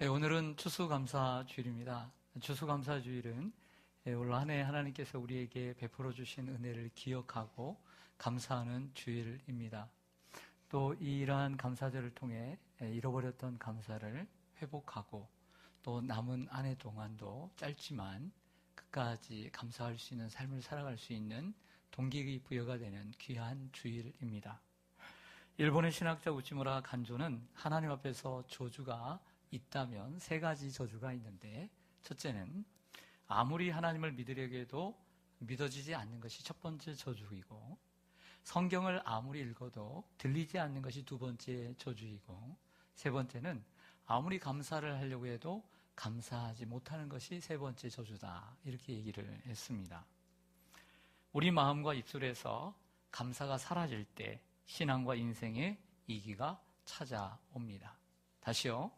오늘은 추수감사주일입니다. 추수감사주일은 올 한 해 하나님께서 우리에게 베풀어 주신 은혜를 기억하고 감사하는 주일입니다. 또 이러한 감사절을 통해 잃어버렸던 감사를 회복하고 또 남은 한 해 동안도 짧지만 끝까지 감사할 수 있는 삶을 살아갈 수 있는 동기 부여가 되는 귀한 주일입니다. 일본의 신학자 우치무라 간조는 하나님 앞에서 저주가 있다면 세 가지 저주가 있는데, 첫째는 아무리 하나님을 믿으려고 해도 믿어지지 않는 것이 첫 번째 저주이고, 성경을 아무리 읽어도 들리지 않는 것이 두 번째 저주이고, 세 번째는 아무리 감사를 하려고 해도 감사하지 못하는 것이 세 번째 저주다, 이렇게 얘기를 했습니다. 우리 마음과 입술에서 감사가 사라질 때 신앙과 인생의 위기가 찾아옵니다. 다시요.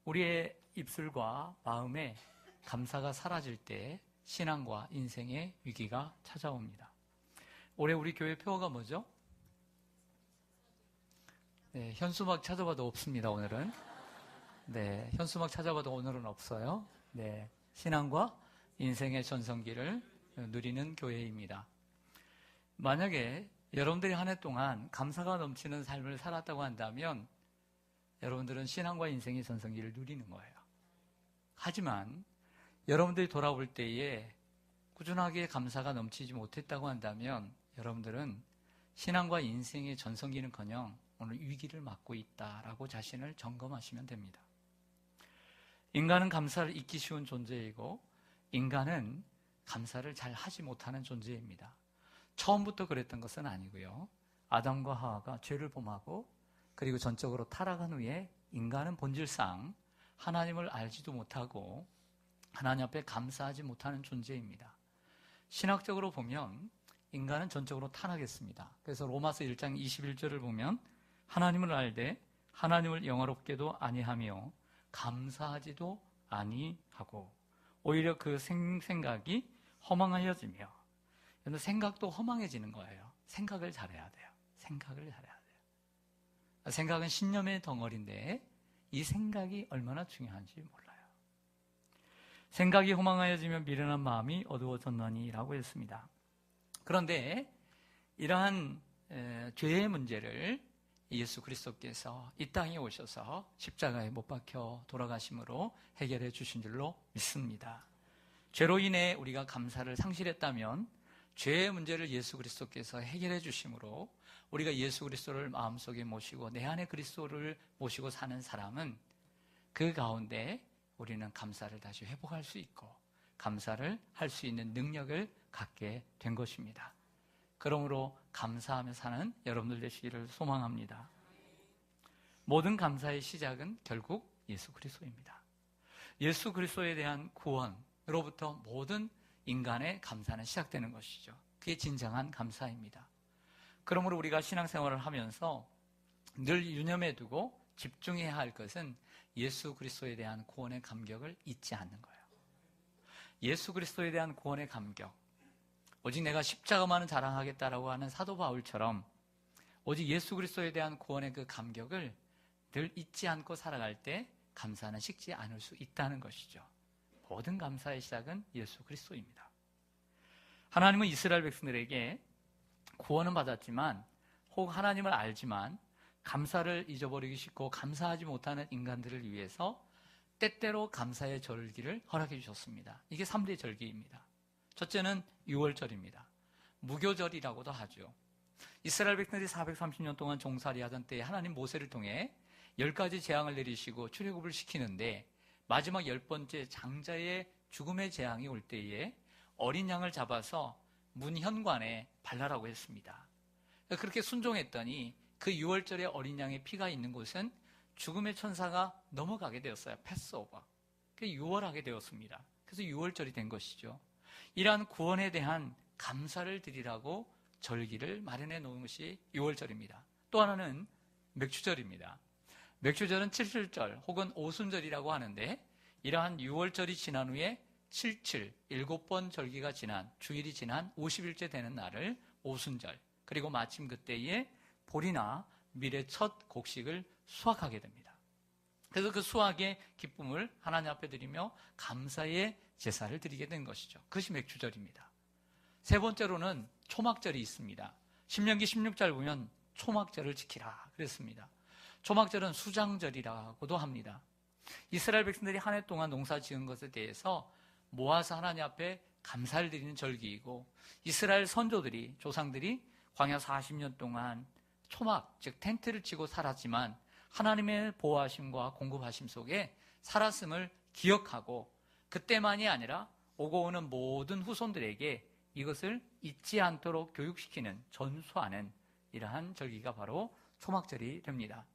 우리의 입술과 마음에 감사가 사라질 때 신앙과 인생의 위기가 찾아옵니다. 올해 우리 교회 표어가 뭐죠? 네, 현수막 찾아봐도 없습니다, 오늘은. 네, 현수막 찾아봐도 오늘은 없어요. 네, 신앙과 인생의 전성기를 누리는 교회입니다. 만약에 여러분들이 한 해 동안 감사가 넘치는 삶을 살았다고 한다면 여러분들은 신앙과 인생의 전성기를 누리는 거예요. 하지만 여러분들이 돌아올 때에 꾸준하게 감사가 넘치지 못했다고 한다면 여러분들은 신앙과 인생의 전성기는커녕 오늘 위기를 맞고 있다라고 자신을 점검하시면 됩니다. 인간은 감사를 잊기 쉬운 존재이고 인간은 감사를 잘 하지 못하는 존재입니다. 처음부터 그랬던 것은 아니고요. 아담과 하와가 죄를 범하고 그리고 전적으로 타락한 후에 인간은 본질상 하나님을 알지도 못하고 하나님 앞에 감사하지 못하는 존재입니다. 신학적으로 보면 인간은 전적으로 타락했습니다. 그래서 로마서 1장 21절을 보면 하나님을 알되 하나님을 영화롭게도 아니하며 감사하지도 아니하고 오히려 그 생각이 허망하여지며, 생각도 허망해지는 거예요. 생각을 잘해야 돼요. 생각을 잘해야 돼요. 생각은 신념의 덩어리인데 이 생각이 얼마나 중요한지 몰라요. 생각이 허망하여지면 미련한 마음이 어두워졌나니 라고 했습니다. 그런데 이러한 죄의 문제를 예수 그리스도께서 이 땅에 오셔서 십자가에 못 박혀 돌아가심으로 해결해 주신 줄로 믿습니다. 죄로 인해 우리가 감사를 상실했다면 죄의 문제를 예수 그리스도께서 해결해 주심으로 우리가 예수 그리스도를 마음속에 모시고 내 안에 그리스도를 모시고 사는 사람은 그 가운데 우리는 감사를 다시 회복할 수 있고 감사를 할 수 있는 능력을 갖게 된 것입니다. 그러므로 감사하며 사는 여러분들 되시기를 소망합니다. 모든 감사의 시작은 결국 예수 그리스도입니다. 예수 그리스도에 대한 구원으로부터 모든 인간의 감사는 시작되는 것이죠. 그게 진정한 감사입니다. 그러므로 우리가 신앙생활을 하면서 늘 유념해 두고 집중해야 할 것은 예수 그리스도에 대한 구원의 감격을 잊지 않는 거예요. 예수 그리스도에 대한 구원의 감격, 오직 내가 십자가만은 자랑하겠다라고 하는 사도 바울처럼 오직 예수 그리스도에 대한 구원의 그 감격을 늘 잊지 않고 살아갈 때 감사는 식지 않을 수 있다는 것이죠. 모든 감사의 시작은 예수 그리스도입니다. 하나님은 이스라엘 백성들에게 구원은 받았지만 혹 하나님을 알지만 감사를 잊어버리기 쉽고 감사하지 못하는 인간들을 위해서 때때로 감사의 절기를 허락해 주셨습니다. 이게 3대 절기입니다. 첫째는 유월절입니다. 무교절이라고도 하죠. 이스라엘 백성들이 430년 동안 종살이 하던 때에 하나님 모세를 통해 10가지 재앙을 내리시고 출애굽을 시키는데 마지막 10번째 장자의 죽음의 재앙이 올 때에 어린 양을 잡아서 문 현관에 발라라고 했습니다. 그렇게 순종했더니 그 6월절에 어린 양의 피가 있는 곳은 죽음의 천사가 넘어가게 되었어요. 패스오버. 그래서 6월하게 되었습니다. 그래서 6월절이 된 것이죠. 이러한 구원에 대한 감사를 드리라고 절기를 마련해 놓은 것이 6월절입니다. 또 하나는 맥주절입니다. 맥주절은 7절 혹은 오순절이라고 하는데 이러한 6월절이 지난 후에 7번 절기가 지난 주일이 지난 50일째 되는 날을 오순절, 그리고 마침 그때에 보리나 밀의 첫 곡식을 수확하게 됩니다. 그래서 그 수확의 기쁨을 하나님 앞에 드리며 감사의 제사를 드리게 된 것이죠. 그것이 맥주절입니다. 세 번째로는 초막절이 있습니다. 신명기 16절 보면 초막절을 지키라 그랬습니다. 초막절은 수장절이라고도 합니다. 이스라엘 백성들이 한 해 동안 농사 지은 것에 대해서 모아서 하나님 앞에 감사를 드리는 절기이고, 이스라엘 선조들이, 조상들이 광야 40년 동안 초막, 즉 텐트를 치고 살았지만 하나님의 보호하심과 공급하심 속에 살았음을 기억하고, 그때만이 아니라 오고 오는 모든 후손들에게 이것을 잊지 않도록 교육시키는, 전수하는 이러한 절기가 바로 초막절이 됩니다.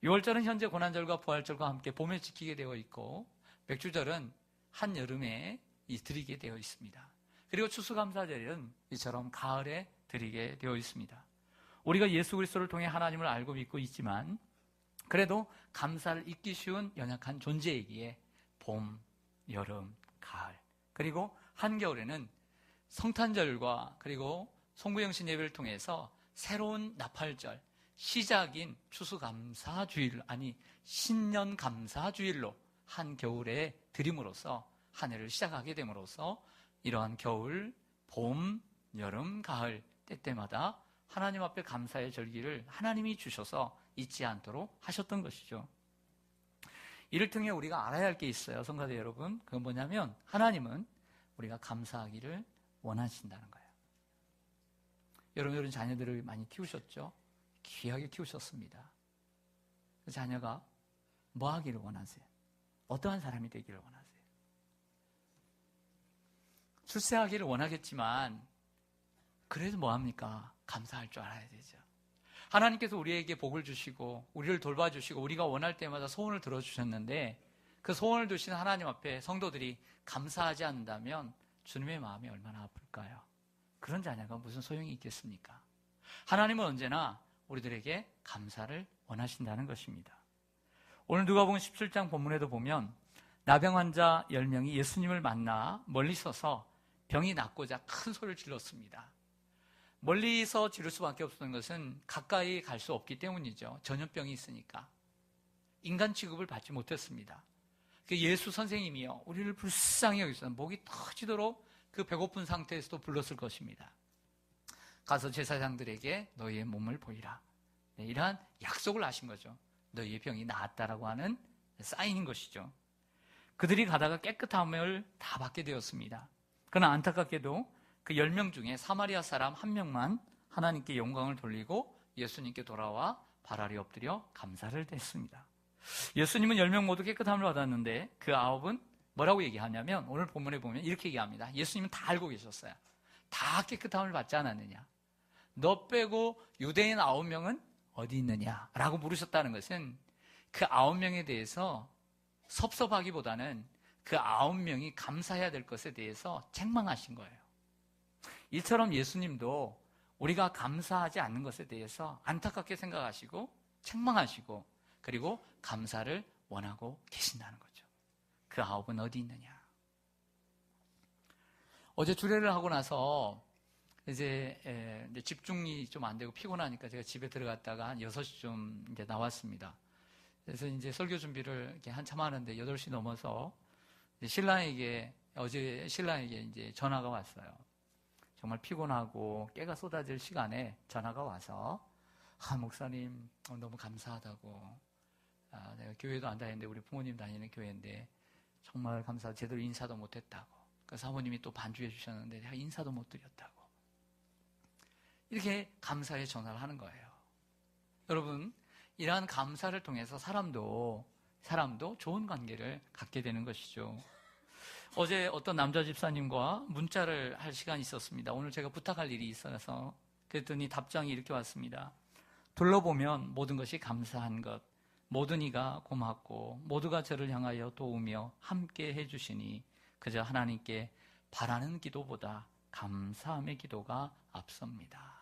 6월절은 현재 고난절과 부활절과 함께 봄에 지키게 되어 있고, 맥주절은 한여름에 드리게 되어 있습니다. 그리고 추수감사절은 이처럼 가을에 드리게 되어 있습니다. 우리가 예수 그리스도를 통해 하나님을 알고 믿고 있지만 그래도 감사를 잊기 쉬운 연약한 존재이기에 봄, 여름, 가을, 그리고 한겨울에는 성탄절과 그리고 송구영신 예배를 통해서 새로운 나팔절, 시작인 추수감사주일, 아니 신년감사주일로 한겨울에 드림으로써 한 해를 시작하게 됨으로써 이러한 겨울, 봄, 여름, 가을 때때마다 하나님 앞에 감사의 절기를 하나님이 주셔서 잊지 않도록 하셨던 것이죠. 이를 통해 우리가 알아야 할 게 있어요, 성가대 여러분. 그건 뭐냐면 하나님은 우리가 감사하기를 원하신다는 거예요. 여러분 자녀들을 많이 키우셨죠? 귀하게 키우셨습니다. 그 자녀가 뭐 하기를 원하세요? 어떠한 사람이 되기를 원하세요? 출세하기를 원하겠지만 그래도 뭐합니까? 감사할 줄 알아야 되죠. 하나님께서 우리에게 복을 주시고 우리를 돌봐주시고 우리가 원할 때마다 소원을 들어주셨는데 그 소원을 두신 하나님 앞에 성도들이 감사하지 않는다면 주님의 마음이 얼마나 아플까요? 그런 자녀가 무슨 소용이 있겠습니까? 하나님은 언제나 우리들에게 감사를 원하신다는 것입니다. 오늘 누가복음 17장 본문에도 보면 나병 환자 10명이 예수님을 만나 멀리 서서 병이 낫고자 큰 소리를 질렀습니다. 멀리서 지를 수밖에 없었던 것은 가까이 갈 수 없기 때문이죠. 전염병이 있으니까. 인간 취급을 받지 못했습니다. 예수 선생님이요, 우리를 불쌍히 여기서 목이 터지도록 그 배고픈 상태에서도 불렀을 것입니다. 가서 제사장들에게 너희의 몸을 보이라. 네, 이러한 약속을 하신 거죠. 너희의 병이 나았다라고 하는 사인인 것이죠. 그들이 가다가 깨끗함을 다 받게 되었습니다. 그러나 안타깝게도 그 10명 중에 사마리아 사람 1명만 하나님께 영광을 돌리고 예수님께 돌아와 발아래 엎드려 감사를 했습니다. 예수님은 10명 모두 깨끗함을 받았는데 그 9은 뭐라고 얘기하냐면 오늘 본문에 보면 이렇게 얘기합니다. 예수님은 다 알고 계셨어요. 다 깨끗함을 받지 않았느냐? 너 빼고 유대인 9명은 어디 있느냐? 라고 물으셨다는 것은 그 9명에 대해서 섭섭하기보다는 그 9명이 감사해야 될 것에 대해서 책망하신 거예요. 이처럼 예수님도 우리가 감사하지 않는 것에 대해서 안타깝게 생각하시고 책망하시고 그리고 감사를 원하고 계신다는 거죠. 그 9은 어디 있느냐? 어제 주례를 하고 나서 이제 집중이 좀 안 되고 피곤하니까 제가 집에 들어갔다가 한 6시쯤 이제 나왔습니다. 그래서 이제 설교 준비를 이렇게 한참 하는데 8시 넘어서 어제 신랑에게 이제 전화가 왔어요. 정말 피곤하고 깨가 쏟아질 시간에 전화가 와서 목사님 너무 감사하다고, 내가 교회도 안 다니는데 우리 부모님 다니는 교회인데 정말 감사하고 제대로 인사도 못했다고, 그 사모님이 또 반주해 주셨는데 내가 인사도 못 드렸다고, 이렇게 감사의 전화를 하는 거예요. 여러분, 이러한 감사를 통해서 사람도 좋은 관계를 갖게 되는 것이죠. 어제 어떤 남자 집사님과 문자를 할 시간이 있었습니다. 오늘 제가 부탁할 일이 있어서 그랬더니 답장이 이렇게 왔습니다. 둘러보면 모든 것이 감사한 것, 모든 이가 고맙고 모두가 저를 향하여 도우며 함께 해주시니 그저 하나님께 바라는 기도보다 감사함의 기도가 앞섭니다.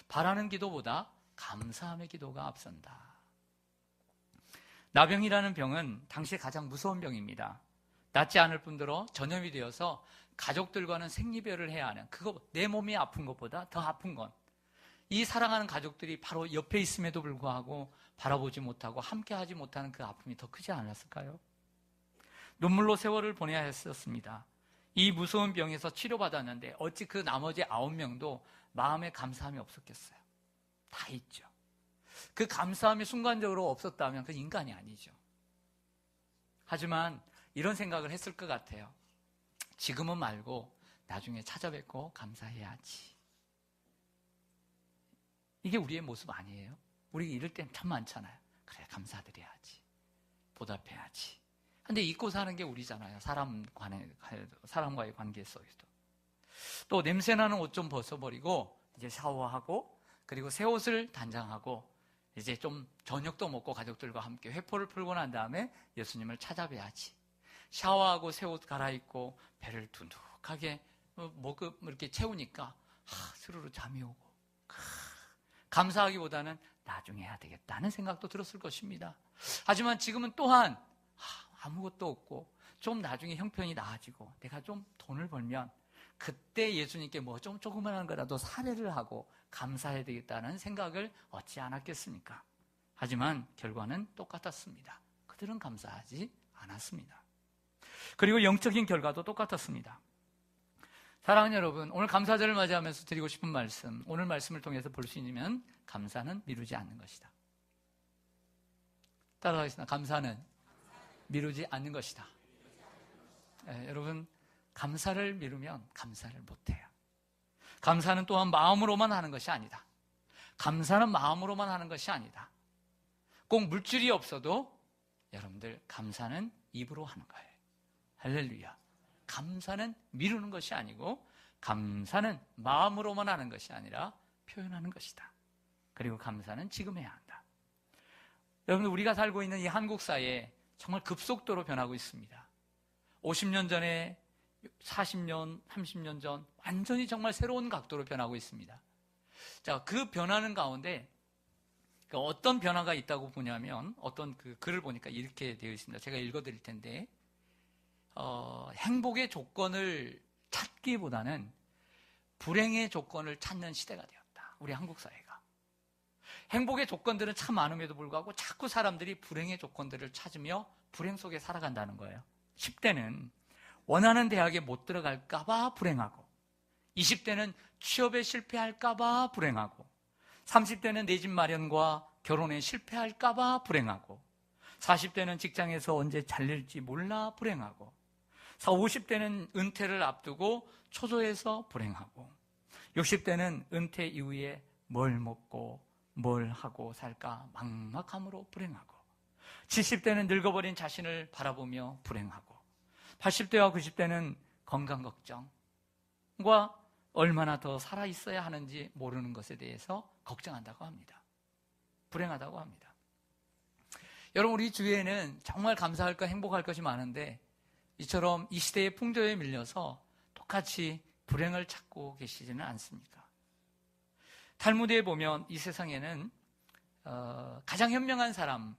바라는 기도보다 감사함의 기도가 앞선다. 나병이라는 병은 당시에 가장 무서운 병입니다. 낫지 않을 뿐더러 전염이 되어서 가족들과는 생리별을 해야 하는, 그거 내 몸이 아픈 것보다 더 아픈 건 이 사랑하는 가족들이 바로 옆에 있음에도 불구하고 바라보지 못하고 함께하지 못하는 그 아픔이 더 크지 않았을까요? 눈물로 세월을 보내야 했었습니다. 이 무서운 병에서 치료받았는데 어찌 그 나머지 9명도 마음에 감사함이 없었겠어요? 다 있죠. 그 감사함이 순간적으로 없었다면 그건 인간이 아니죠. 하지만 이런 생각을 했을 것 같아요. 지금은 말고 나중에 찾아뵙고 감사해야지. 이게 우리의 모습 아니에요? 우리 이럴 땐 참 많잖아요. 그래, 감사드려야지. 보답해야지. 근데 잊고 사는 게 우리잖아요. 사람과의 관계 속에서도. 또 냄새나는 옷 좀 벗어버리고 이제 샤워하고 그리고 새 옷을 단장하고 이제 좀 저녁도 먹고 가족들과 함께 회포를 풀고 난 다음에 예수님을 찾아뵈야지. 샤워하고 새 옷 갈아입고 배를 두둑하게 이렇게 채우니까 스르르 잠이 오고 감사하기보다는 나중에 해야 되겠다는 생각도 들었을 것입니다. 하지만 지금은 또한 아무것도 없고 좀 나중에 형편이 나아지고 내가 좀 돈을 벌면 그때 예수님께 뭐 좀 조그만한 거라도 사례를 하고 감사해야 되겠다는 생각을 얻지 않았겠습니까? 하지만 결과는 똑같았습니다. 그들은 감사하지 않았습니다. 그리고 영적인 결과도 똑같았습니다. 사랑하는 여러분, 오늘 감사절을 맞이하면서 드리고 싶은 말씀, 오늘 말씀을 통해서 볼 수 있으면 감사는 미루지 않는 것이다. 따라가겠습니다. 감사는 미루지 않는 것이다. 여러분, 감사를 미루면 감사를 못해요. 감사는 또한 마음으로만 하는 것이 아니다. 감사는 마음으로만 하는 것이 아니다. 꼭 물질이 없어도 여러분들 감사는 입으로 하는 거예요. 할렐루야. 감사는 미루는 것이 아니고 감사는 마음으로만 하는 것이 아니라 표현하는 것이다. 그리고 감사는 지금 해야 한다. 여러분들, 우리가 살고 있는 이 한국 사회에 정말 급속도로 변하고 있습니다. 50년 전에 40년, 30년 전 완전히 정말 새로운 각도로 변하고 있습니다. 자, 그 변하는 가운데 어떤 변화가 있다고 보냐면 어떤 그 글을 보니까 이렇게 되어 있습니다. 제가 읽어드릴 텐데 행복의 조건을 찾기보다는 불행의 조건을 찾는 시대가 되었다. 우리 한국 사회가. 행복의 조건들은 참 많음에도 불구하고 자꾸 사람들이 불행의 조건들을 찾으며 불행 속에 살아간다는 거예요. 10대는 원하는 대학에 못 들어갈까봐 불행하고 20대는 취업에 실패할까봐 불행하고 30대는 내 집 마련과 결혼에 실패할까봐 불행하고 40대는 직장에서 언제 잘릴지 몰라 불행하고 50대는 은퇴를 앞두고 초조해서 불행하고 60대는 은퇴 이후에 뭘 먹고 뭘 하고 살까 막막함으로 불행하고 70대는 늙어버린 자신을 바라보며 불행하고 80대와 90대는 건강 걱정과 얼마나 더 살아있어야 하는지 모르는 것에 대해서 걱정한다고 합니다. 불행하다고 합니다. 여러분, 우리 주위에는 정말 감사할 것, 행복할 것이 많은데 이처럼 이 시대의 풍조에 밀려서 똑같이 불행을 찾고 계시지는 않습니까? 탈무드에 보면 이 세상에는 가장 현명한 사람과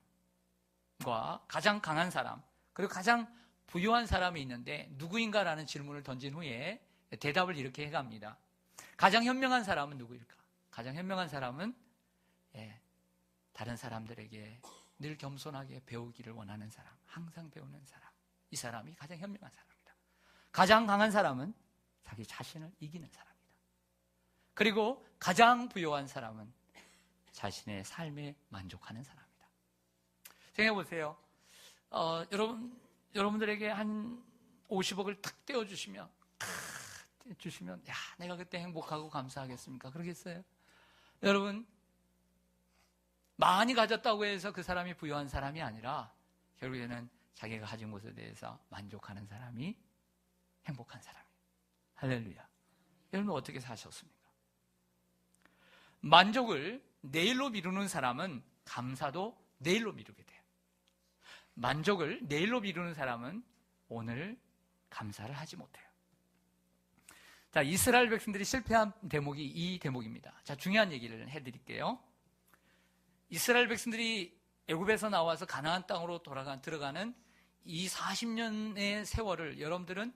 가장 강한 사람 그리고 가장 부유한 사람이 있는데 누구인가라는 질문을 던진 후에 대답을 이렇게 해갑니다. 가장 현명한 사람은 누구일까? 가장 현명한 사람은 다른 사람들에게 늘 겸손하게 배우기를 원하는 사람, 항상 배우는 사람. 이 사람이 가장 현명한 사람이다. 가장 강한 사람은 자기 자신을 이기는 사람이다. 그리고 가장 부유한 사람은 자신의 삶에 만족하는 사람이다. 생각해 보세요. 여러분들에게 한 50억을 탁 떼어주시면 야, 내가 그때 행복하고 감사하겠습니까? 그러겠어요? 여러분, 많이 가졌다고 해서 그 사람이 부유한 사람이 아니라 결국에는 자기가 가진 것에 대해서 만족하는 사람이 행복한 사람이에요. 할렐루야. 여러분, 어떻게 사셨습니까? 만족을 내일로 미루는 사람은 감사도 내일로 미루게 돼요. 만족을 내일로 미루는 사람은 오늘 감사를 하지 못해요. 자, 이스라엘 백성들이 실패한 대목이 이 대목입니다. 자, 중요한 얘기를 해드릴게요. 이스라엘 백성들이 애굽에서 나와서 가나안 땅으로 들어가는 이 40년의 세월을 여러분들은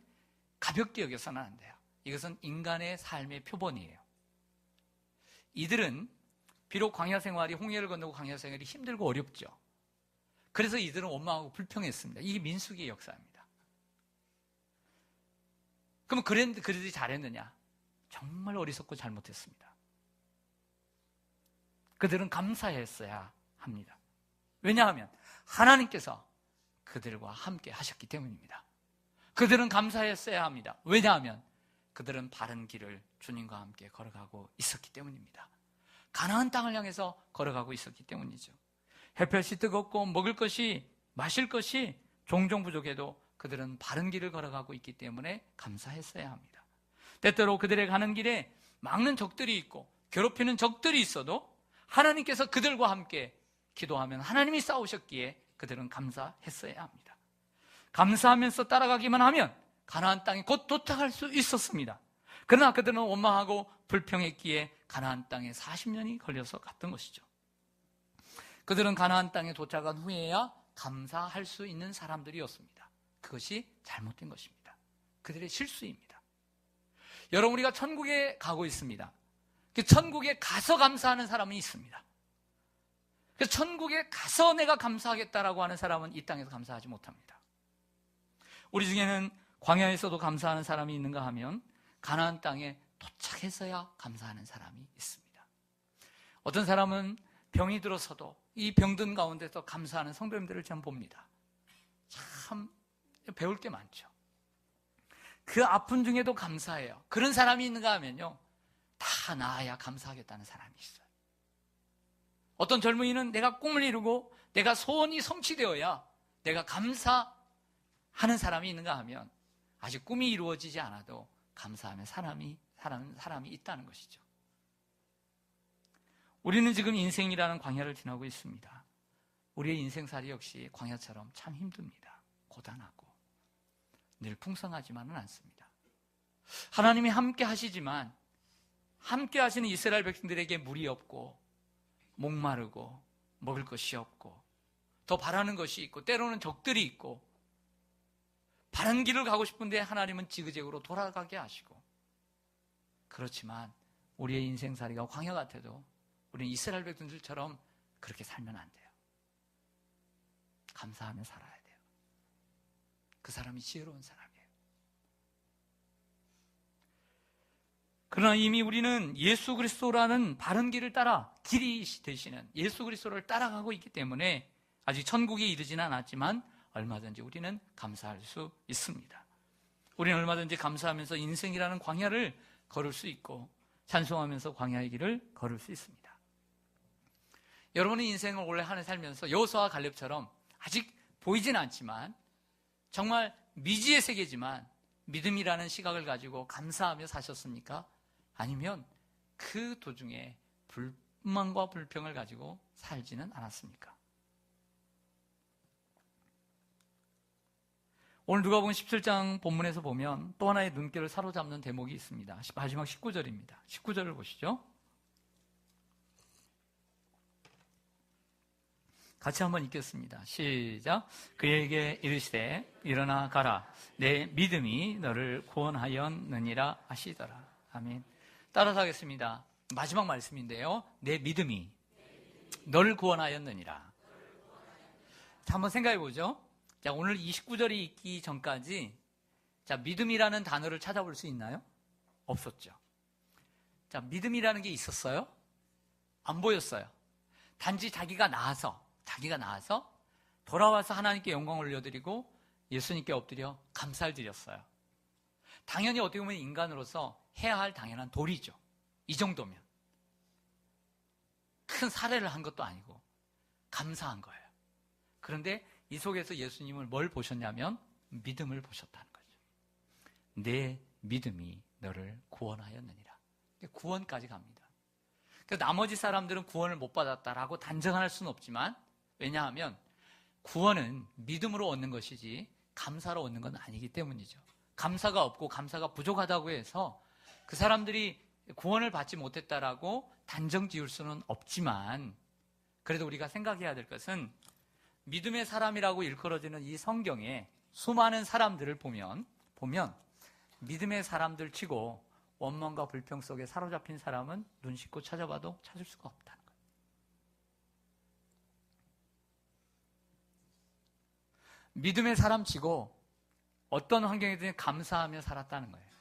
가볍게 여겨서는 안 돼요. 이것은 인간의 삶의 표본이에요. 이들은 비록 광야 생활이, 홍해를 건너고 광야 생활이 힘들고 어렵죠. 그래서 이들은 원망하고 불평했습니다. 이게 민수기의 역사입니다. 그러면 그들이 잘했느냐? 정말 어리석고 잘못했습니다. 그들은 감사했어야 합니다. 왜냐하면 하나님께서 그들과 함께 하셨기 때문입니다. 그들은 감사했어야 합니다. 왜냐하면 그들은 바른 길을 주님과 함께 걸어가고 있었기 때문입니다. 가나안 땅을 향해서 걸어가고 있었기 때문이죠. 햇볕이 뜨겁고 먹을 것이, 마실 것이 종종 부족해도 그들은 바른 길을 걸어가고 있기 때문에 감사했어야 합니다. 때때로 그들의 가는 길에 막는 적들이 있고 괴롭히는 적들이 있어도 하나님께서 그들과 함께 기도하면 하나님이 싸우셨기에 그들은 감사했어야 합니다. 감사하면서 따라가기만 하면 가나안 땅에 곧 도착할 수 있었습니다. 그러나 그들은 원망하고 불평했기에 가나안 땅에 40년이 걸려서 갔던 것이죠. 그들은 가나안 땅에 도착한 후에야 감사할 수 있는 사람들이었습니다. 그것이 잘못된 것입니다. 그들의 실수입니다. 여러분, 우리가 천국에 가고 있습니다. 그 천국에 가서 감사하는 사람은 있습니다. 그래서 천국에 가서 내가 감사하겠다라고 하는 사람은 이 땅에서 감사하지 못합니다. 우리 중에는 광야에서도 감사하는 사람이 있는가 하면 가나안 땅에 도착해서야 감사하는 사람이 있습니다. 어떤 사람은 병이 들어서도 이 병든 가운데서 감사하는 성도님들을 참 봅니다. 참 배울 게 많죠. 그 아픈 중에도 감사해요. 그런 사람이 있는가 하면요, 다 나아야 감사하겠다는 사람이 있어요. 어떤 젊은이는 내가 꿈을 이루고 내가 소원이 성취되어야 내가 감사하는 사람이 있는가 하면 아직 꿈이 이루어지지 않아도 감사하는 사람이 있다는 것이죠. 우리는 지금 인생이라는 광야를 지나고 있습니다. 우리의 인생살이 역시 광야처럼 참 힘듭니다. 고단하고 늘 풍성하지만은 않습니다. 하나님이 함께 하시지만 함께 하시는 이스라엘 백성들에게 물이 없고 목마르고 먹을 것이 없고 더 바라는 것이 있고 때로는 적들이 있고 바른 길을 가고 싶은데 하나님은 지그재그로 돌아가게 하시고, 그렇지만 우리의 인생살이가 광야 같아도 우리는 이스라엘 백성들처럼 그렇게 살면 안 돼요. 감사하며 살아야 돼요. 그 사람이 지혜로운 사람이에요. 그러나 이미 우리는 예수 그리스도라는 바른 길을 따라 길이 되시는 예수 그리스도를 따라가고 있기 때문에 아직 천국에 이르지는 않았지만 얼마든지 우리는 감사할 수 있습니다. 우리는 얼마든지 감사하면서 인생이라는 광야를 걸을 수 있고 찬송하면서 광야의 길을 걸을 수 있습니다. 여러분의 인생을 원래 한 해 살면서 여호수아와 갈렙처럼 아직 보이진 않지만 정말 미지의 세계지만 믿음이라는 시각을 가지고 감사하며 사셨습니까? 아니면 그 도중에 불만과 불평을 가지고 살지는 않았습니까? 오늘 누가복음 17장 본문에서 보면 또 하나의 눈길을 사로잡는 대목이 있습니다. 마지막 19절입니다. 19절을 보시죠. 같이 한번 읽겠습니다. 시작. 그에게 이르시되 일어나 가라. 내 믿음이 너를 구원하였느니라 하시더라. 아멘. 따라서 하겠습니다. 마지막 말씀인데요. 내 믿음이 너를 구원하였느니라. 자, 한번 생각해 보죠. 자, 오늘 29절이 있기 전까지 자, 믿음이라는 단어를 찾아볼 수 있나요? 없었죠. 자, 믿음이라는 게 있었어요? 안 보였어요. 단지 자기가 나아서 돌아와서 하나님께 영광을 올려드리고 예수님께 엎드려 감사를 드렸어요. 당연히 어떻게 보면 인간으로서 해야 할 당연한 도리죠. 이 정도면. 큰 사례를 한 것도 아니고 감사한 거예요. 그런데 이 속에서 예수님을 뭘 보셨냐면 믿음을 보셨다는 거죠. 내 믿음이 너를 구원하였느니라. 구원까지 갑니다. 그래서 나머지 사람들은 구원을 못 받았다라고 단정할 수는 없지만, 왜냐하면 구원은 믿음으로 얻는 것이지 감사로 얻는 건 아니기 때문이죠. 감사가 없고 감사가 부족하다고 해서 그 사람들이 구원을 받지 못했다라고 단정 지을 수는 없지만, 그래도 우리가 생각해야 될 것은 믿음의 사람이라고 일컬어지는 이 성경에 수많은 사람들을 보면 믿음의 사람들 치고 원망과 불평 속에 사로잡힌 사람은 눈 씻고 찾아봐도 찾을 수가 없다는 거예요. 믿음의 사람 치고 어떤 환경이든 감사하며 살았다는 거예요.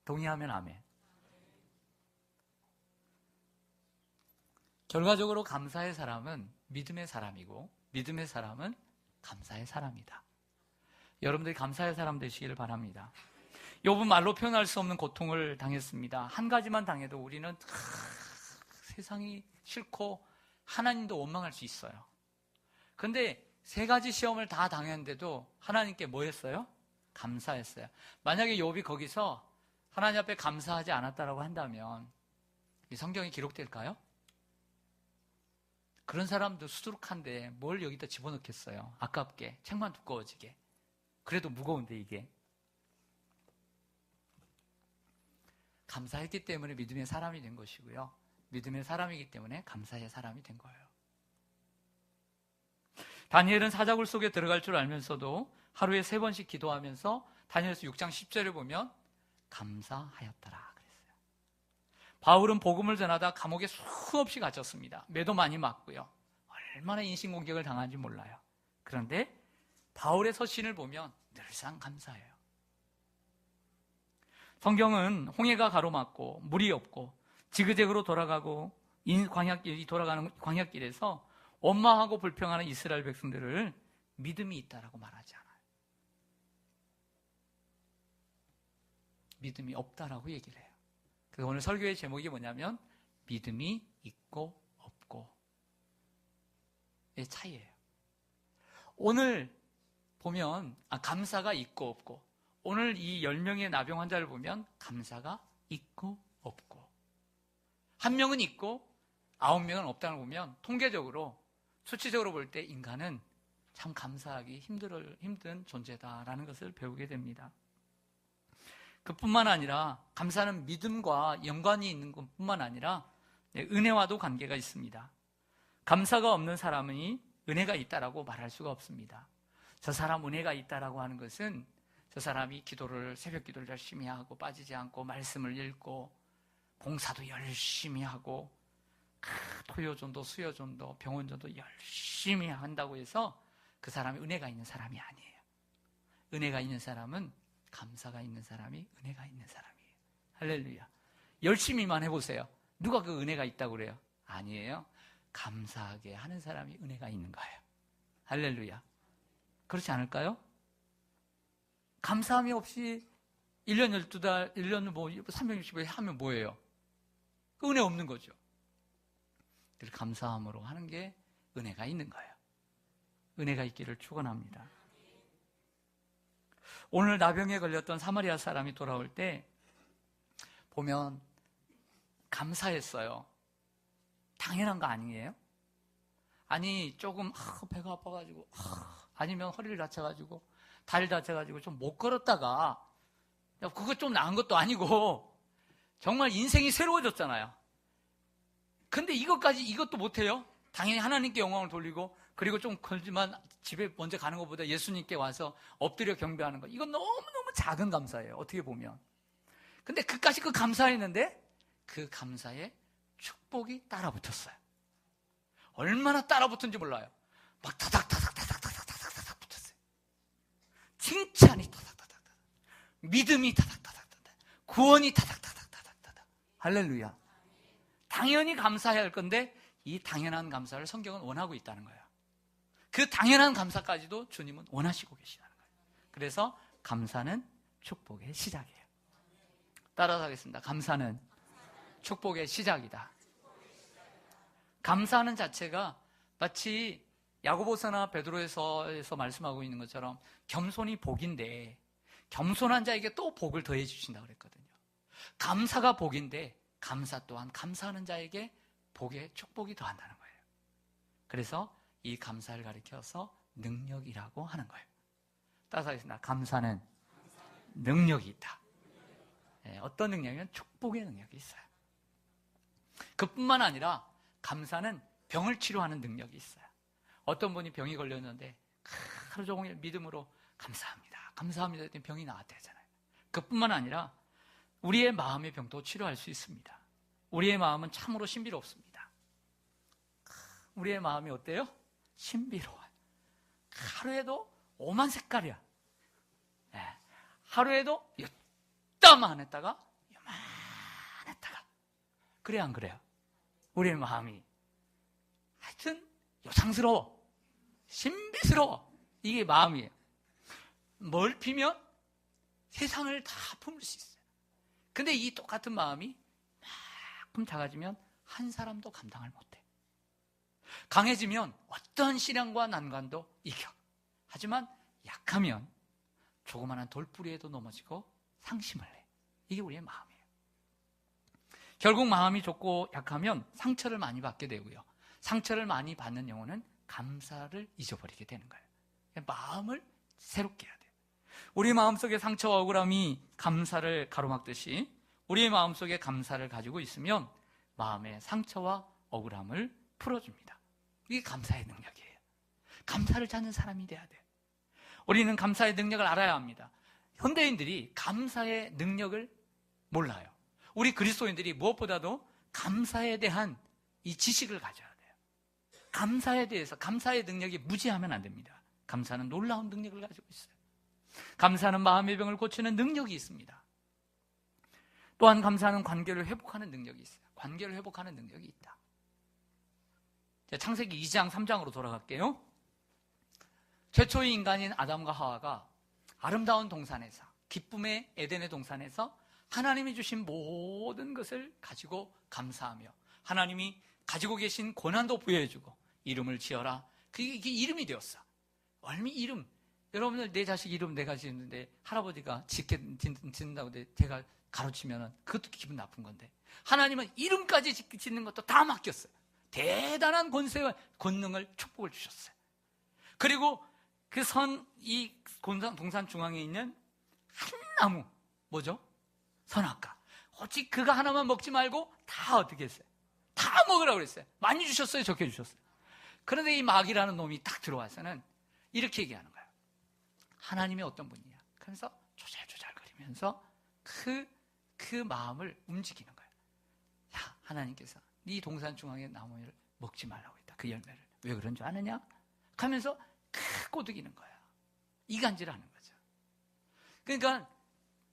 동의하면 아멘. 결과적으로 감사의 사람은 믿음의 사람이고 믿음의 사람은 감사의 사람이다. 여러분들이 감사의 사람 되시기를 바랍니다. 욥은 말로 표현할 수 없는 고통을 당했습니다. 한 가지만 당해도 우리는 세상이 싫고 하나님도 원망할 수 있어요. 그런데 세 가지 시험을 다 당했는데도 하나님께 뭐 했어요? 감사했어요. 만약에 욥이 거기서 하나님 앞에 감사하지 않았다라고 한다면 이 성경이 기록될까요? 그런 사람도 수두룩한데 뭘 여기다 집어넣겠어요? 아깝게, 책만 두꺼워지게. 그래도 무거운데 이게. 감사했기 때문에 믿음의 사람이 된 것이고요. 믿음의 사람이기 때문에 감사의 사람이 된 거예요. 다니엘은 사자굴 속에 들어갈 줄 알면서도 하루에 3번씩 기도하면서 다니엘서 6장 10절에 보면 감사하였더라 그랬어요. 바울은 복음을 전하다 감옥에 수없이 갇혔습니다. 매도 많이 맞고요. 얼마나 인신공격을 당한지 몰라요. 그런데 바울의 서신을 보면 늘상 감사해요. 성경은 홍해가 가로막고 물이 없고 지그재그로 돌아가고 돌아가는 광야길에서 원망하고 불평하는 이스라엘 백성들을 믿음이 있다라고 말하지 않아요. 믿음이 없다라고 얘기를 해요. 그래서 오늘 설교의 제목이 뭐냐면 믿음이 있고 없고의 차이예요. 오늘 보면 감사가 있고 없고, 오늘 이 10명의 나병 환자를 보면 감사가 있고 없고, 한 명은 있고 9명은 없다는 걸 보면 통계적으로 수치적으로 볼 때 인간은 참 감사하기 힘든 존재다라는 것을 배우게 됩니다. 그뿐만 아니라 감사는 믿음과 연관이 있는 것뿐만 아니라 은혜와도 관계가 있습니다. 감사가 없는 사람이 은혜가 있다라고 말할 수가 없습니다. 저 사람 은혜가 있다라고 하는 것은 저 사람이 새벽 기도를 열심히 하고 빠지지 않고 말씀을 읽고 봉사도 열심히 하고 토요전도 수요전도 병원전도 열심히 한다고 해서 그 사람이 은혜가 있는 사람이 아니에요. 은혜가 있는 사람은 감사가 있는 사람이 은혜가 있는 사람이에요. 할렐루야. 열심히만 해보세요. 누가 그 은혜가 있다고 그래요? 아니에요. 감사하게 하는 사람이 은혜가 있는 거예요. 할렐루야. 그렇지 않을까요? 감사함이 없이 1년 12달, 1년 365일 하면 뭐예요? 그 은혜 없는 거죠. 늘 감사함으로 하는 게 은혜가 있는 거예요. 은혜가 있기를 축원합니다. 오늘 나병에 걸렸던 사마리아 사람이 돌아올 때 보면 감사했어요. 당연한 거 아니에요? 아니 조금 배가 아파가지고 아니면 허리를 다쳐가지고 다리를 다쳐가지고 좀 못 걸었다가 그거 좀 나은 것도 아니고 정말 인생이 새로워졌잖아요. 근데 이것도 못해요? 당연히 하나님께 영광을 돌리고 그리고 좀 걸지만 집에 먼저 가는 것보다 예수님께 와서 엎드려 경배하는 거, 이건 너무너무 작은 감사예요, 어떻게 보면. 근데 그까지 그 감사했는데 그 감사에 축복이 따라붙었어요. 얼마나 따라붙은지 몰라요. 막 타닥타닥 붙었어요. 칭찬이 타닥타닥, 믿음이 타닥타닥, 구원이 타닥타닥. 할렐루야. 당연히 감사해야 할 건데 이 당연한 감사를 성경은 원하고 있다는 거예요. 그 당연한 감사까지도 주님은 원하시고 계시다는 거예요. 그래서 감사는 축복의 시작이에요. 따라서 하겠습니다. 감사는 축복의 시작이다. 감사하는 자체가 마치 야고보서나 베드로에서 말씀하고 있는 것처럼 겸손이 복인데 겸손한 자에게 또 복을 더해 주신다고 그랬거든요. 감사가 복인데 감사 또한 감사하는 자에게 복의 축복이 더한다는 거예요. 그래서 이 감사를 가리켜서 능력이라고 하는 거예요. 따라서 하겠습니다. 감사는 능력이 있다. 어떤 능력이면 축복의 능력이 있어요. 그뿐만 아니라 감사는 병을 치료하는 능력이 있어요. 어떤 분이 병이 걸렸는데 하루 종일 믿음으로 감사합니다 했더니 병이 나았대잖아요. 그뿐만 아니라 우리의 마음의 병도 치료할 수 있습니다. 우리의 마음은 참으로 신비롭습니다. 우리의 마음이 어때요? 신비로워요. 하루에도 오만 색깔이야. 네. 하루에도 이따만 했다가 요만했다가. 그래 안 그래요? 우리의 마음이 하여튼 요상스러워, 신비스러워. 이게 마음이에요. 뭘 피면 세상을 다 품을 수 있어요. 근데 이 똑같은 마음이 만큼 작아지면 한 사람도 감당을 못해. 강해지면 어떤 시련과 난관도 이겨. 하지만 약하면 조그마한 돌뿌리에도 넘어지고 상심을 해. 이게 우리의 마음이에요. 결국 마음이 좁고 약하면 상처를 많이 받게 되고요. 상처를 많이 받는 영혼은 감사를 잊어버리게 되는 거예요. 마음을 새롭게 해야 돼요. 우리 마음속에 상처와 억울함이 감사를 가로막듯이 우리의 마음속에 감사를 가지고 있으면 마음의 상처와 억울함을 풀어줍니다. 이게 감사의 능력이에요. 감사를 찾는 사람이 돼야 돼요. 우리는 감사의 능력을 알아야 합니다. 현대인들이 감사의 능력을 몰라요. 우리 그리스도인들이 무엇보다도 감사에 대한 이 지식을 가져야 돼요. 감사에 대해서, 감사의 능력이 무지하면 안 됩니다. 감사는 놀라운 능력을 가지고 있어요. 감사는 마음의 병을 고치는 능력이 있습니다. 또한 감사는 관계를 회복하는 능력이 있어요. 관계를 회복하는 능력이 있다. 창세기 2장, 3장으로 돌아갈게요. 최초의 인간인 아담과 하와가 아름다운 동산에서, 기쁨의 에덴의 동산에서 하나님이 주신 모든 것을 가지고 감사하며 하나님이 가지고 계신 권한도 부여해주고 이름을 지어라. 그게 이름이 되었어. 얼미 이름. 여러분들 내 자식 이름 내가 지었는데 할아버지가 짓는다고 제가 가르치면 그것도 기분 나쁜 건데 하나님은 이름까지 짓는 것도 다 맡겼어요. 대단한 권세와 권능을 축복을 주셨어요. 그리고 그 이 동산 중앙에 있는 한 나무, 뭐죠? 선악과. 오직 그거 하나만 먹지 말고 다 어떻게 했어요? 다 먹으라고 그랬어요. 많이 주셨어요? 적게 주셨어요? 그런데 이 마귀라는 놈이 딱 들어와서는 이렇게 얘기하는 거예요. 하나님이 어떤 분이냐? 그래서 조잘조잘거리면서 그 마음을 움직이는 거예요. 야, 하나님께서 네 동산 중앙의 나무를 먹지 말라고 했다. 그 열매를. 왜 그런 줄 아느냐? 하면서 꼬드기는 거예요. 이간질하는 거죠. 그러니까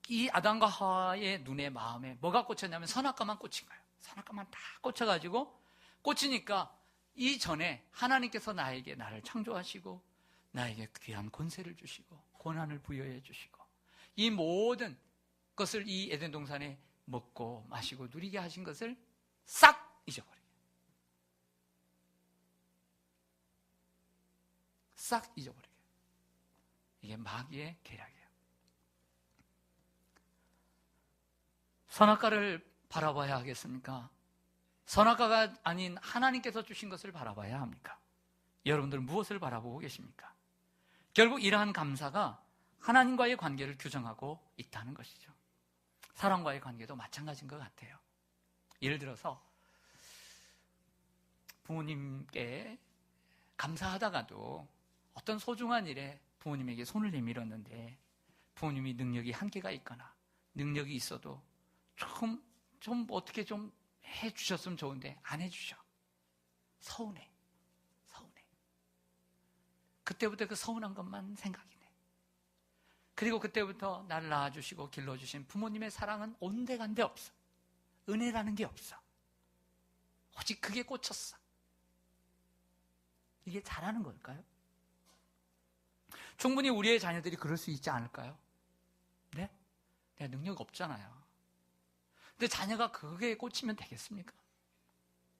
이 아담과 하와의 눈에 마음에 뭐가 꽂혔냐면 선악과만 꽂힌 거예요. 선악과만 다 꽂혀가지고 꽂히니까 이전에 하나님께서 나를 창조하시고 나에게 귀한 권세를 주시고 권한을 부여해 주시고 이 모든 것을 이 에덴 동산에 먹고 마시고 누리게 하신 것을 싹 잊어버려요. 싹 잊어버리게. 이게 마귀의 계략이에요. 선악과를 바라봐야 하겠습니까? 선악과가 아닌 하나님께서 주신 것을 바라봐야 합니까? 여러분들은 무엇을 바라보고 계십니까? 결국 이러한 감사가 하나님과의 관계를 규정하고 있다는 것이죠. 사람과의 관계도 마찬가지인 것 같아요. 예를 들어서 부모님께 감사하다가도 어떤 소중한 일에 부모님에게 손을 내밀었는데 부모님이 능력이 한계가 있거나 능력이 있어도 좀 어떻게 좀 해주셨으면 좋은데 안 해주셔. 서운해. 그때부터 그 서운한 것만 생각이 네. 그리고 그때부터 나를 낳아주시고 길러주신 부모님의 사랑은 온데간데 없어. 은혜라는 게 없어. 오직 그게 꽂혔어. 이게 잘하는 걸까요? 충분히 우리의 자녀들이 그럴 수 있지 않을까요? 네? 내가 능력 없잖아요. 근데 자녀가 그게 꽂히면 되겠습니까?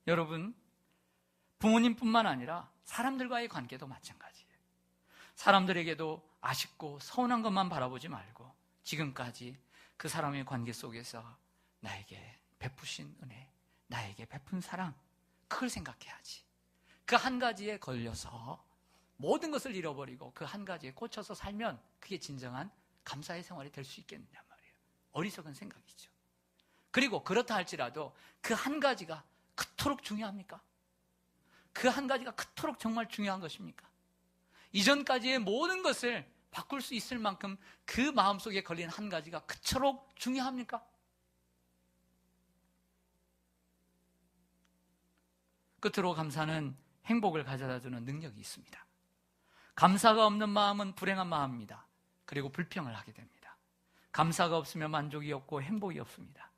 여러분, 부모님뿐만 아니라 사람들과의 관계도 마찬가지예요. 사람들에게도 아쉽고 서운한 것만 바라보지 말고 지금까지 그 사람의 관계 속에서 나에게 베푸신 은혜, 나에게 베푼 사랑, 그걸 생각해야지. 그 한 가지에 걸려서 모든 것을 잃어버리고 그 한 가지에 꽂혀서 살면 그게 진정한 감사의 생활이 될 수 있겠느냐 말이에요. 어리석은 생각이죠. 그리고 그렇다 할지라도 그 한 가지가 그토록 중요합니까? 그 한 가지가 그토록 정말 중요한 것입니까? 이전까지의 모든 것을 바꿀 수 있을 만큼 그 마음속에 걸린 한 가지가 그토록 중요합니까? 끝으로 감사는 행복을 가져다주는 능력이 있습니다. 감사가 없는 마음은 불행한 마음입니다. 그리고 불평을 하게 됩니다. 감사가 없으면 만족이 없고 행복이 없습니다.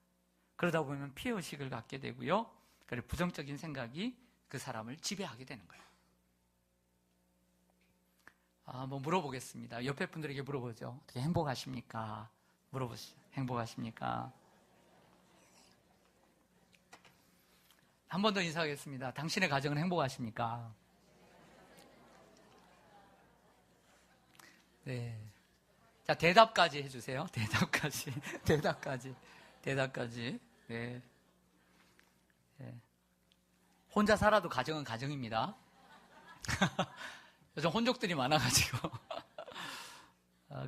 그러다 보면 피해의식을 갖게 되고요. 그리고 부정적인 생각이 그 사람을 지배하게 되는 거예요. 뭐 물어보겠습니다. 옆에 분들에게 물어보죠. 어떻게 행복하십니까? 물어보시죠. 행복하십니까? 한 번 더 인사하겠습니다. 당신의 가정은 행복하십니까? 네. 자, 대답까지 해주세요. 대답까지. 대답까지. 네. 네. 혼자 살아도 가정은 가정입니다. 요즘 혼족들이 많아가지고.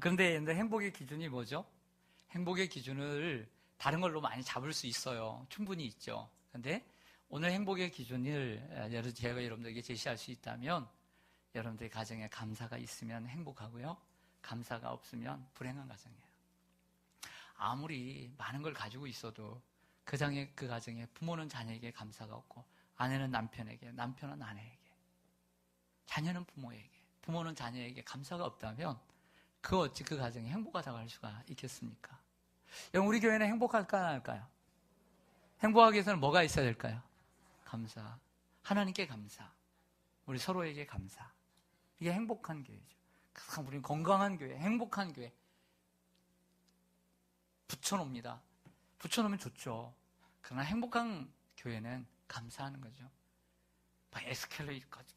그런데 행복의 기준이 뭐죠? 행복의 기준을 다른 걸로 많이 잡을 수 있어요. 충분히 있죠. 그런데 오늘 행복의 기준을 제가 여러분들에게 제시할 수 있다면 여러분들의 가정에 감사가 있으면 행복하고요. 감사가 없으면 불행한 가정이에요. 아무리 많은 걸 가지고 있어도 그 가정에 부모는 자녀에게 감사가 없고 아내는 남편에게, 남편은 아내에게, 자녀는 부모에게, 부모는 자녀에게 감사가 없다면 어찌 그 가정이 행복하다고 할 수가 있겠습니까? 여러분, 우리 교회는 행복할까 안 할까요? 행복하기 위해서는 뭐가 있어야 될까요? 감사. 하나님께 감사. 우리 서로에게 감사. 이게 행복한 교회죠. 우리는 건강한 교회, 행복한 교회. 붙여놓습니다. 붙여놓으면 좋죠. 그러나 행복한 교회는 감사하는 거죠. 에스컬레이터까지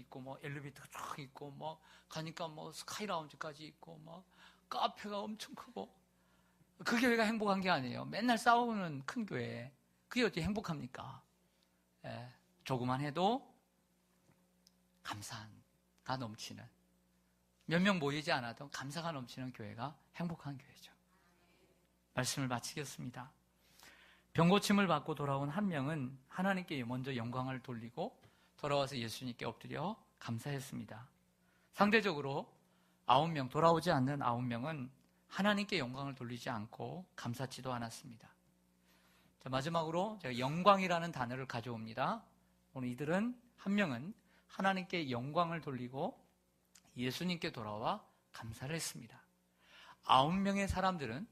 있고, 엘리베이터가 쫙 있고, 가니까 스카이 라운지까지 있고, 카페가 엄청 크고. 그 교회가 행복한 게 아니에요. 맨날 싸우는 큰 교회. 그게 어떻게 행복합니까? 예, 조그만 해도 감사가 넘치는, 몇 명 모이지 않아도 감사가 넘치는 교회가 행복한 교회죠. 말씀을 마치겠습니다. 병고침을 받고 돌아온 한 명은 하나님께 먼저 영광을 돌리고 돌아와서 예수님께 엎드려 감사했습니다. 상대적으로 9명, 돌아오지 않는 9명은 하나님께 영광을 돌리지 않고 감사치도 않았습니다. 자, 마지막으로 제가 영광이라는 단어를 가져옵니다. 오늘 이들은 한 명은 하나님께 영광을 돌리고 예수님께 돌아와 감사를 했습니다. 9명의 사람들은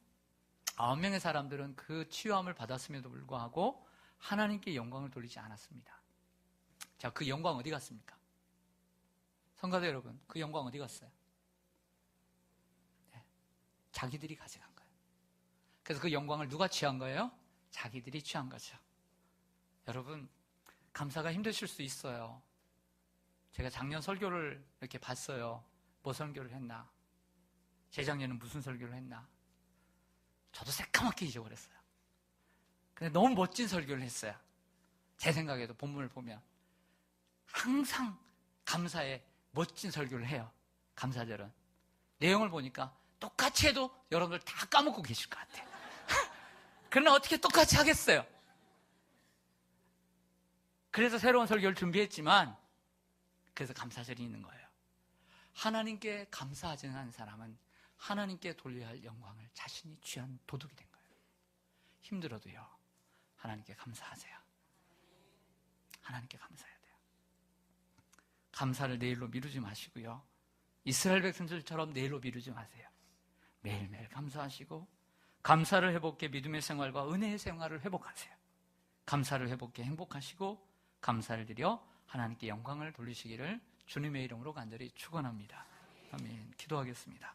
그 치유함을 받았음에도 불구하고 하나님께 영광을 돌리지 않았습니다. 자, 그 영광 어디 갔습니까? 성가대 여러분, 그 영광 어디 갔어요? 네, 자기들이 가져간 거예요. 그래서 그 영광을 누가 취한 거예요? 자기들이 취한 거죠. 여러분, 감사가 힘드실 수 있어요. 제가 작년 설교를 이렇게 봤어요. 뭐 설교를 했나? 재작년은 무슨 설교를 했나? 저도 새까맣게 잊어버렸어요. 근데 너무 멋진 설교를 했어요. 제 생각에도 본문을 보면 항상 감사에 멋진 설교를 해요. 감사절은. 내용을 보니까 똑같이 해도 여러분들 다 까먹고 계실 것 같아요. 그러나 어떻게 똑같이 하겠어요? 그래서 새로운 설교를 준비했지만 그래서 감사절이 있는 거예요. 하나님께 감사하지 않은 사람은 하나님께 돌려야 할 영광을 자신이 취한 도둑이 된 거예요. 힘들어도요, 하나님께 감사하세요. 하나님께 감사해야 돼요. 감사를 내일로 미루지 마시고요, 이스라엘 백성들처럼 내일로 미루지 마세요. 매일매일 감사하시고 감사를 회복해 믿음의 생활과 은혜의 생활을 회복하세요. 감사를 회복해 행복하시고 감사를 드려 하나님께 영광을 돌리시기를 주님의 이름으로 간절히 축원합니다. 아멘. 기도하겠습니다.